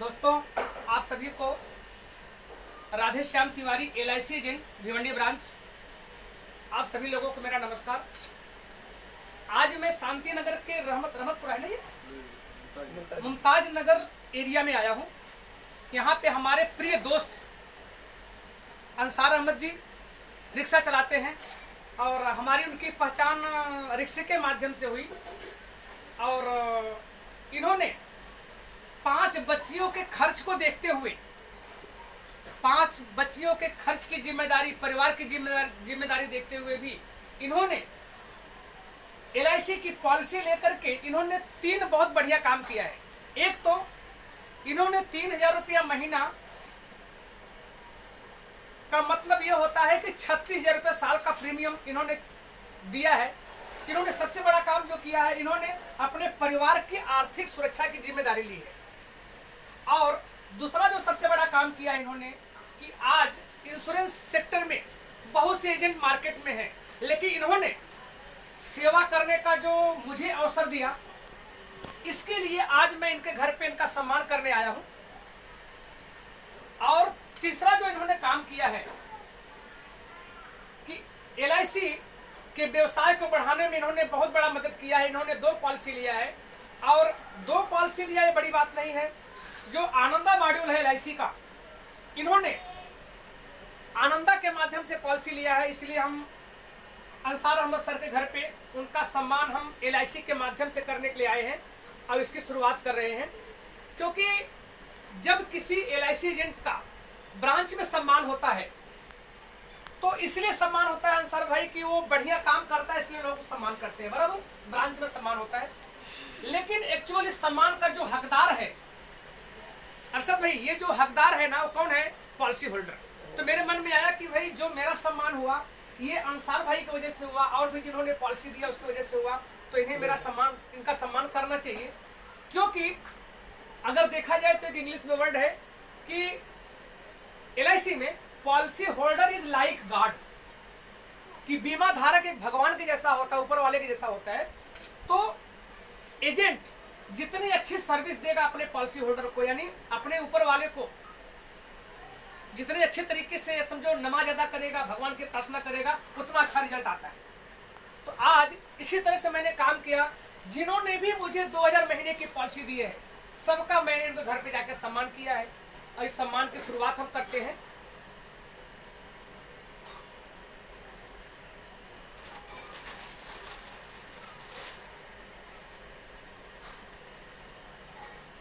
दोस्तों, आप सभी को Radhe Shyam Tiwari LIC agent Bhiwandi branch, आप सभी लोगों को मेरा नमस्कार। आज मैं शांति नगर के रहमतपुरा है ना, ये मुमताज नगर एरिया में आया हूँ। यहाँ पे हमारे प्रिय दोस्त अंसार अहमद जी रिक्शा चलाते हैं और हमारी उनकी पहचान रिक्शे के माध्यम से हुई। और इन्होंने 5 बच्चियों के खर्च को देखते हुए, 5 बच्चियों के खर्च की जिम्मेदारी, परिवार की जिम्मेदारी देखते हुए भी इन्होंने LIC की पॉलिसी लेकर के इन्होंने 3 बहुत बढ़िया काम किया है। एक तो इन्होंने 3000 रुपया महीना का मतलब यह होता है कि 36,000 रुपया साल का प्रीमियम इन्होंने दिया है। इन्होंने सबसे बड़ा काम जो किया है, इन्होंने अपने परिवार की आर्थिक सुरक्षा की जिम्मेदारी ली है। और दूसरा जो सबसे बड़ा काम किया है इन्होंने कि आज इंश्योरेंस सेक्टर में बहुत से एजेंट मार्केट में हैं, लेकिन इन्होंने सेवा करने का जो मुझे अवसर दिया, इसके लिए आज मैं इनके घर पे इनका सम्मान करने आया हूं। और तीसरा जो इन्होंने काम किया है कि LIC के व्यवसाय को बढ़ाने में इन्होंने बहुत बड़ा मदद किया है। इन्होंने 2 पॉलिसी लिया है, और 2 पॉलिसी लिया ये बड़ी बात नहीं है। जो आनंदा मॉड्यूल है LIC का, इन्होंने आनंदा के माध्यम से पॉलिसी लिया है। इसलिए हम अंसार अहमद सर के घर पे उनका सम्मान हम LIC के माध्यम से करने के लिए आए हैं और इसकी शुरुआत कर रहे हैं। क्योंकि जब किसी LIC एजेंट का ब्रांच में सम्मान होता है तो इसलिए सम्मान होता है अंसार भाई कि वो बढ़िया काम करता है, इसलिए लोग सम्मान करते हैं, बराबर। ब्रांच में सम्मान होता है, लेकिन एक्चुअली सम्मान का जो हकदार है अरशद भाई, ये जो हकदार है ना, वो कौन है? Policy holder. तो मेरे मन में आया कि भाई जो मेरा सम्मान हुआ ये अंसार भाई की वजह से हुआ, और भी जिन्होंने पॉलिसी दिया उसकी वजह से हुआ, तो इन्हें मेरा सम्मान, इनका सम्मान करना चाहिए। क्योंकि अगर देखा जाए तो एक इंग्लिश में वर्ड है कि LIC में policy holder is like God, कि बीमा धारक एक भगवान के जैसा होता है, ऊपर वाले के जैसा होता है। तो एजेंट जितनी अच्छी सर्विस देगा अपने पॉलिसी होल्डर को, यानी अपने ऊपर वाले को जितने अच्छे तरीके से समझो नमाज अदा करेगा, भगवान की प्रार्थना करेगा, उतना अच्छा रिजल्ट आता है। तो आज इसी तरह से मैंने काम किया। जिन्होंने भी मुझे 2000 महीने की पॉलिसी दी है, सबका मैंने उनके घर पे जाकर सम्मान किया है, और इस सम्मान की शुरुआत हम करते हैं।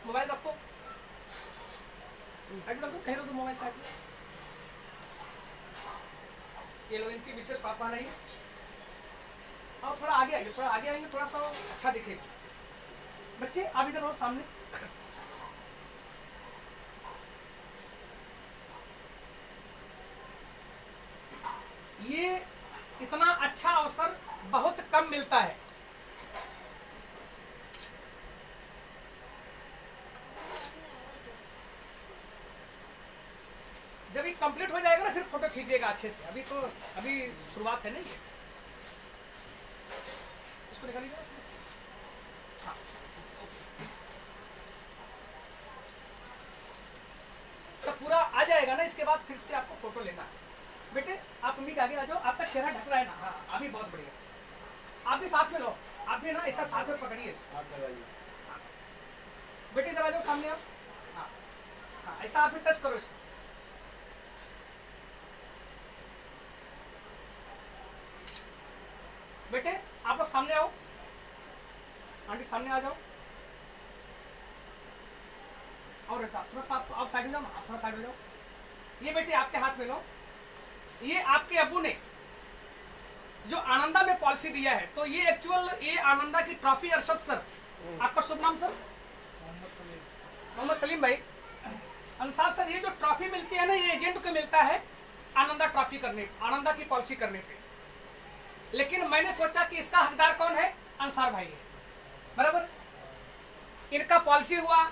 मोबाइल रखो, साइड रखो, कहीं रखो मोबाइल साइड में। ये लोग इनकी विशेष पापा नहीं, और थोड़ा आगे आइए, थोड़ा आगे आएंगे, थोड़ा सा अच्छा दिखेगा। बच्चे आप इधर और सामने। ये इतना अच्छा अवसर बहुत कम मिलता है। जब ये कंप्लीट हो जाएगा ना, फिर फोटो खींचिएगा अच्छे से। अभी शुरुआत है ना, ये इसको निकाल लीजिए। हाँ, सब पूरा आ जाएगा ना, इसके बाद फिर से आपको फोटो लेना है। बेटे आप मम्मी के आगे आ जाओ, आपका चेहरा ढक रहा है ना। हाँ, अभी बहुत बढ़िया। आप भी साथ में लो, आप भी ना ऐसा साथ में पकड़िए इसको। बेटे इधर आ जाओ, सामने आप। हाँ हाँ, ऐसा आप भी टच करो इसको। बेटे आप लोग सामने आओ, आंटी सामने आ जाओ। और थोड़ा सा आप साइड में जाओ ना, आप थोड़ा साइड में जाओ। ये बेटे आपके हाथ में लो। ये आपके अब्बू ने जो आनंदा में पॉलिसी दिया है, तो ये ये आनंदा की ट्रॉफी। अरशद सर, आपका शुभ नाम सर? मोहम्मद सलीम भाई। अंसार सर, ये जो ट्रॉफी मिलती है ना, ये एजेंट को मिलता है आनंदा ट्रॉफी करने, आनंदा की पॉलिसी करने पे। लेकिन मैंने सोचा कि इसका हकदार कौन है? अंसार भाई है, बराबर। इनका पॉलिसी हुआ,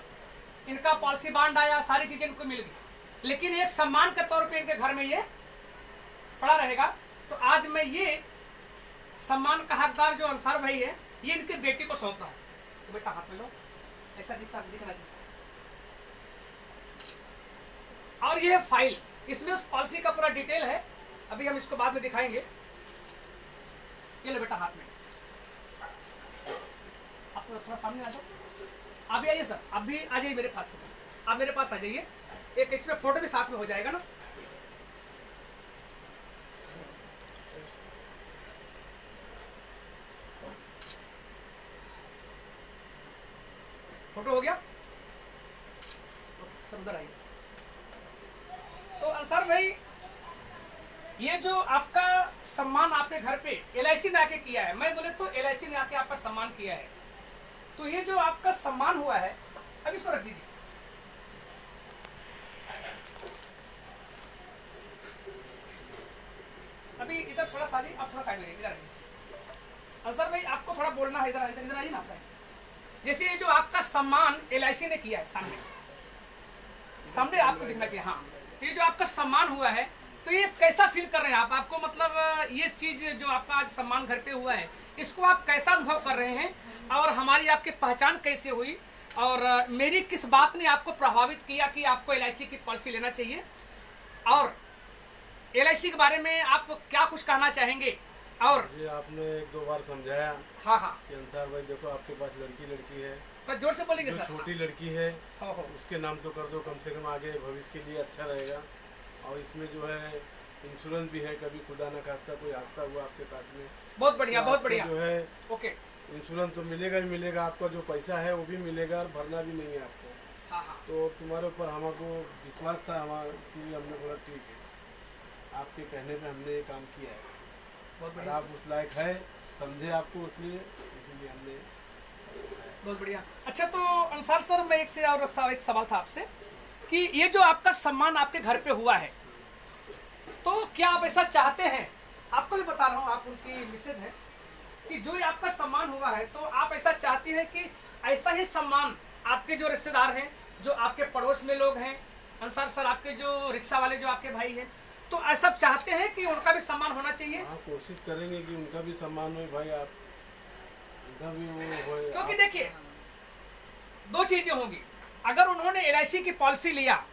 इनका पॉलिसी बॉन्ड आया, सारी चीजें इनको मिल गई, लेकिन एक सम्मान के तौर पे इनके घर में ये पड़ा रहेगा। तो आज मैं ये सम्मान का हकदार जो अंसार भाई है, ये इनके बेटी को सौंप रहा हूं। तो बेटा हाथ में लो, ऐसा दिखना चाहिए। और ये है फाइल, इसमें उस पॉलिसी का पूरा डिटेल है। अभी हम इसको बाद में दिखाएंगे। ये ले बेटा हाथ में, आप थोड़ा सामने आ जाओ। आप भी आइए सर, आप भी आ जाइए मेरे पास। आप मेरे पास आ जाइए, एक इसमें फोटो भी साथ में हो जाएगा ना। फोटो हो गया? ओके सर, उधर आइए। तो अंसार भाई, ये जो आपका सम्मान आपके घर पे LIC ने आके किया है, मैं बोले तो LIC ने आके आपका सम्मान किया है, तो ये जो आपका सम्मान हुआ है, अब इसको रख दीजिए। अभी इधर थोड़ा सा आप थोड़ा साइड में इधर आइए। अंसार भाई आपको थोड़ा बोलना है, इधर इधर आइए ना। जैसे ये जो आपका सम्मान LIC ने किया है, सामने आपको दिखना चाहिए। हाँ, ये जो आपका सम्मान हुआ है, तो ये कैसा फील कर रहे हैं आप? आपको मतलब ये चीज जो आपका आज सम्मान घर पे हुआ है, इसको आप कैसा अनुभव कर रहे हैं? और हमारी आपकी पहचान कैसे हुई? और मेरी किस बात ने आपको प्रभावित किया कि आपको LIC की पॉलिसी लेना चाहिए? और LIC के बारे में आप क्या कुछ कहना चाहेंगे? और ये आपने 1-2 बार समझाया। हाँ हाँ, कि अंसार भाई देखो, आपके पास लड़की है, थोड़ा जोर से बोलेंगे जो सर। छोटी लड़की है हो उसके नाम तो कर दो, कम से कम आगे भविष्य के लिए अच्छा रहेगा। और इसमें जो है इंश्योरेंस भी है, कभी खुदा न खास्ता कोई हादसा हुआ आपके साथ में, बहुत बढ़िया, तो बहुत आपको बढ़िया। जो है ओके, इंश्योरेंस तो मिलेगा ही मिलेगा, आपका जो पैसा है वो भी मिलेगा, और भरना भी नहीं है आपको। हाँ हाँ, तो तुम्हारे ऊपर हमको विश्वास था, हमारा, इसलिए हमने बोला ठीक है, आपके कहने पे हमने ये काम किया है। बहुत और बढ़िया आप सर, उस लायक है, समझे आपको, इसलिए हमने। बहुत बढ़िया। अच्छा, तो अंसार सर, मैं एक सवाल था आपसे कि ये जो आपका सम्मान आपके घर पे हुआ है, तो क्या आप ऐसा चाहते हैं? आपको भी बता रहा हूँ, आप उनकी मिसेज हैं, कि जो ये आपका सम्मान हुआ है, तो आप ऐसा चाहती हैं कि ऐसा ही सम्मान आपके जो रिश्तेदार हैं, जो आपके पड़ोस में लोग हैं, अंसार सर आपके जो रिक्शा वाले जो आपके भाई हैं, तो ऐसा चाहते हैं कि उनका भी सम्मान होना चाहिए? हाँ, कोशिश करेंगे कि उनका भी सम्मान हो भाई, आप उनका भी वो हो। क्योंकि देखिए, दो चीजें होंगी। अगर उन्होंने LIC की पॉलिसी लिया,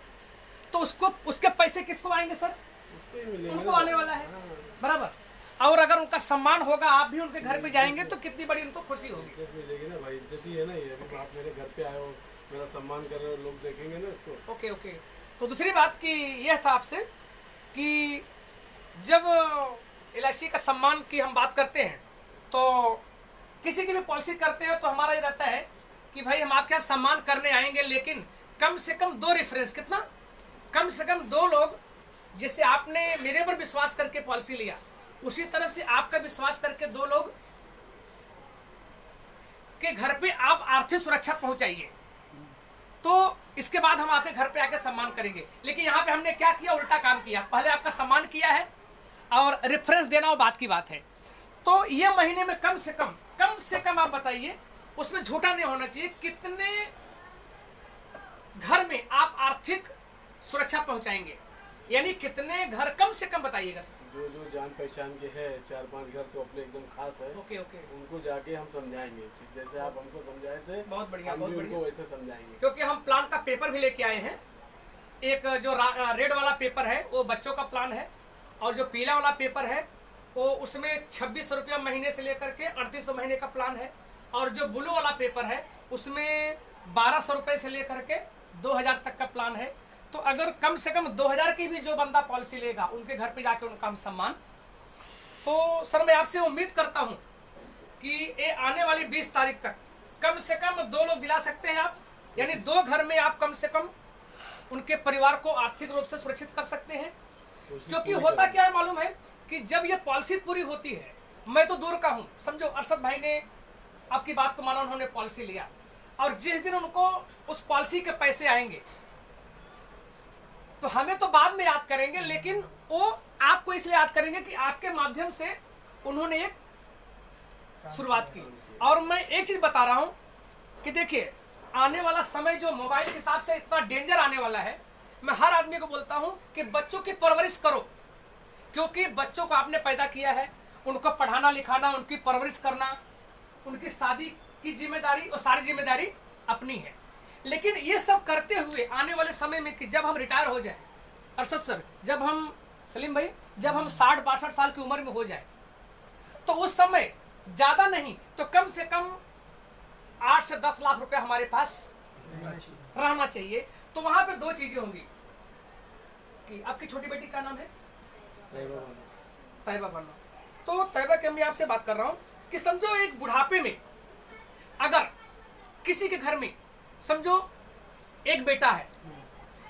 तो उसको उसके पैसे किसको आएंगे सर? उसको ही मिलेंगे, उनको आने वाला है। हाँ। बराबर। और अगर उनका सम्मान होगा, आप भी उनके घर पे जाएंगे, तो कितनी बड़ी उनको खुशी होगी। इज्जत मिलेगी ना भाई, इज्जत ही है ना ये। अभी आप मेरे घर पे आए हो, मेरा सम्मान कर रहे हो, लोग देखेंगे ना इसको। Okay okay. तो दूसरी बात की यह था आपसे कि जब LIC का सम्मान की हम बात करते हैं, तो किसी की भी पॉलिसी करते हैं, तो हमारा ये रहता है कि भाई हम आपके यहाँ सम्मान करने आएंगे, लेकिन कम से कम 2 रेफरेंस, कितना? कम से कम 2 लोग, जैसे आपने मेरे पर विश्वास करके पॉलिसी लिया, उसी तरह से आपका विश्वास करके 2 लोग के घर पे आप आर्थिक सुरक्षा पहुंचाइए, तो इसके बाद हम आपके घर पे आके सम्मान करेंगे। लेकिन यहाँ पे हमने क्या किया? उल्टा काम किया। पहले आपका सम्मान किया है, और रेफरेंस देना वो बात की बात है। तो ये महीने में कम से कम आप बताइए, उसमें झूठा नहीं होना चाहिए, कितने घर में आप आर्थिक सुरक्षा पहुंचाएंगे? यानी कितने घर, कम से कम बताइएगा सर। जो जान पहचान के है 4-5 घर तो अपने एकदम खास है। ओके ओके, उनको जाके हम समझाएंगे, जैसे आप हमको समझाए थे, बहुत बढ़िया, हम बहुत भी बढ़िया। उनको वैसे समझाएंगे। क्योंकि हम प्लान का पेपर भी लेके आए हैं। एक जो रेड वाला पेपर है वो बच्चों का प्लान है, और जो पीला वाला पेपर है वो उसमें 26 रुपया महीने से लेकर के 3800 महीने का प्लान है, और जो ब्लू वाला पेपर है उसमें 1200 रुपये से लेकर के 2000 तक का प्लान है। तो अगर कम से कम 2000 की भी जो बंदा पॉलिसी लेगा, उनके घर पे जाके उनका हम सम्मान। तो सर, मैं आपसे उम्मीद करता हूं कि ये आने वाली 20 तारीख तक कम से कम 2 लोग दिला सकते हैं आप, यानी 2 घर में आप कम से कम उनके परिवार को आर्थिक रूप से सुरक्षित कर सकते हैं। क्योंकि होता क्या है मालूम है कि जब ये पॉलिसी पूरी होती है, मैं तो दूर का हूं, समझो अरशद भाई ने आपकी बात को माना, उन्होंने पॉलिसी लिया, और जिस दिन उनको उस पॉलिसी के पैसे आएंगे, तो हमें तो बाद में याद करेंगे, लेकिन वो आपको इसलिए याद करेंगे कि आपके माध्यम से उन्होंने एक शुरुआत की। और मैं एक चीज बता रहा हूं कि देखिए, आने वाला समय जो मोबाइल के हिसाब से इतना डेंजर आने वाला है, मैं हर आदमी को बोलता हूं कि बच्चों की परवरिश करो, क्योंकि बच्चों को आपने पैदा किया है, उनको पढ़ाना लिखाना, उनकी परवरिश करना, उनकी शादी की जिम्मेदारी और सारी जिम्मेदारी अपनी है। लेकिन ये सब करते हुए आने वाले समय में कि जब हम रिटायर हो जाए, अरशद सर, जब हम सलीम भाई जब हम 60-62 साल की उम्र में हो जाए तो उस समय ज्यादा नहीं तो कम से कम 8 से 10 लाख रुपया हमारे पास रहना चाहिए। तो वहां पे दो चीजें होंगी कि आपकी छोटी बेटी का नाम है तैयबा बनना। तो तैयबा के मैं आपसे बात कर रहा हूँ कि समझो एक बुढ़ापे में अगर किसी के घर में समझो एक बेटा है,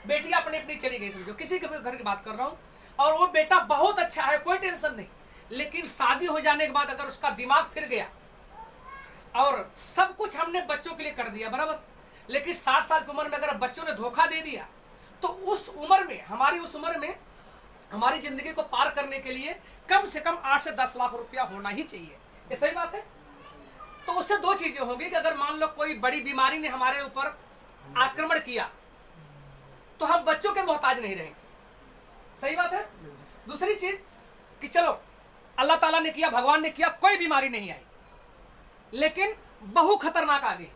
बेटियां अपनी अपनी चली गई, समझो किसी के घर की बात कर रहा हूँ, और वो बेटा बहुत अच्छा है, कोई टेंशन नहीं, लेकिन शादी हो जाने के बाद अगर उसका दिमाग फिर गया और सब कुछ हमने बच्चों के लिए कर दिया बराबर, लेकिन 60 साल की उम्र में अगर बच्चों ने धोखा दे दिया तो उस उम्र में हमारी जिंदगी को पार करने के लिए कम से कम 8 से 10 लाख रुपया होना ही चाहिए। ये सही बात है। तो उससे दो चीजें होंगी कि अगर मान लो कोई बड़ी बीमारी ने हमारे ऊपर आक्रमण किया तो हम बच्चों के मोहताज नहीं रहेंगे, सही बात है। दूसरी चीज कि चलो अल्लाह ताला ने किया, भगवान ने किया, कोई बीमारी नहीं आई, लेकिन बहु खतरनाक आ गई,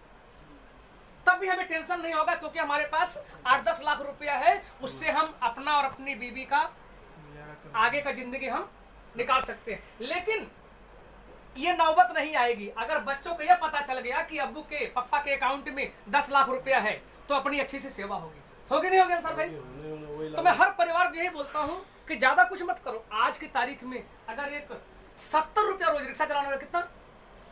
तब भी हमें टेंशन नहीं होगा क्योंकि हमारे पास 8-10 लाख रुपया है, उससे हम अपना और अपनी बीवी का आगे का जिंदगी हम निकाल सकते हैं। लेकिन ये नौबत नहीं आएगी अगर बच्चों को यह पता चल गया कि अब्बू के पापा के अकाउंट में 10 लाख रुपया है, तो अपनी अच्छी सी सेवा होगी नहीं होगी सर भाई। तो मैं हर परिवार को यही बोलता हूँ कि ज्यादा कुछ मत करो। आज की तारीख में अगर एक 70 रुपया रोज रिक्शा चलाने वाला, कितना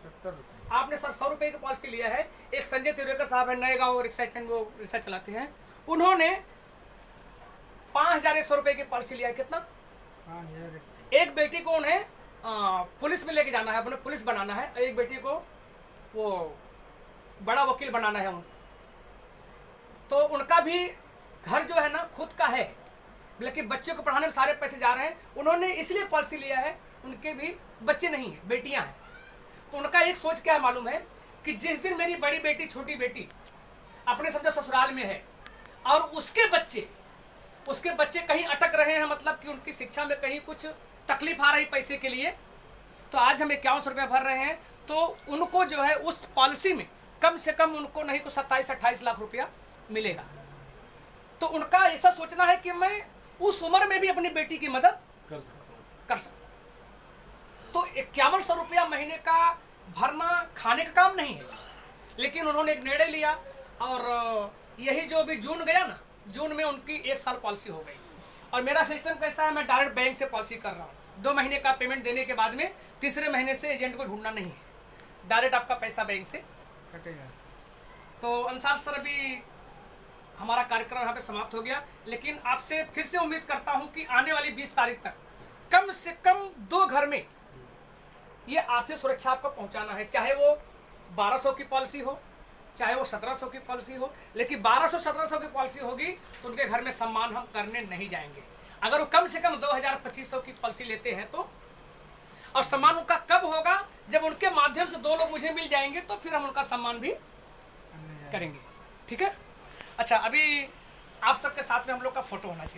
70 रुपये, आपने सर 100 रुपए की पॉलिसी लिया है। एक संजय तिवारी साहब है, नए गाँव रिक्शा स्टैंड, वो रिक्शा चलाते हैं, उन्होंने 5100 रुपए की पॉलिसी लिया है। कितना? 5000। एक बेटी को उन्हें पुलिस में लेके जाना है, अपने पुलिस बनाना है, एक बेटी को वो बड़ा वकील बनाना है उनको। तो उनका भी घर जो है ना खुद का है, लेकिन बच्चे को पढ़ाने में सारे पैसे जा रहे हैं। उन्होंने इसलिए पॉलिसी लिया है, उनके भी बच्चे नहीं है, बेटियां हैं। तो उनका एक सोच क्या है मालूम है कि जिस दिन मेरी बड़ी बेटी छोटी बेटी अपने समझो ससुराल में है और उसके बच्चे कहीं अटक रहे हैं, मतलब कि उनकी शिक्षा में कहीं कुछ तकलीफ आ रही पैसे के लिए, तो आज हम 5100 रुपया भर रहे हैं, तो उनको जो है उस पॉलिसी में कम से कम उनको नहीं को 27-28 लाख रुपया मिलेगा। तो उनका ऐसा सोचना है कि मैं उस उम्र में भी अपनी बेटी की मदद कर सकता। तो 5100 रुपया महीने का भरना खाने का काम नहीं है, लेकिन उन्होंने एक निर्णय लिया और यही जो अभी जून गया ना, जून में उनकी 1 साल पॉलिसी हो गई। और मेरा सिस्टम कैसा है, मैं डायरेक्ट बैंक से पॉलिसी कर रहा हूँ। 2 महीने का पेमेंट देने के बाद में तीसरे महीने से एजेंट को ढूंढना नहीं है, डायरेक्ट आपका पैसा बैंक से कटेगा। तो अंसार सर अभी हमारा कार्यक्रम यहाँ पे समाप्त हो गया, लेकिन आपसे फिर से उम्मीद करता हूँ कि आने वाली 20 तारीख तक कम से कम 2 घर में ये आर्थिक सुरक्षा आपको पहुँचाना है, चाहे वो 1200 की पॉलिसी हो, चाहे वो 1700 की पॉलिसी हो, लेकिन 1200-1700 की पॉलिसी होगी तो उनके घर में सम्मान हम करने नहीं जाएंगे। अगर वो कम से कम 2000-2500 की पॉलिसी लेते हैं तो, और सम्मान उनका कब होगा, जब उनके माध्यम से 2 लोग मुझे मिल जाएंगे, तो फिर हम उनका सम्मान भी करेंगे। ठीक है। अच्छा, अभी आप सबके साथ में हम लोग का फोटो होना चाहिए।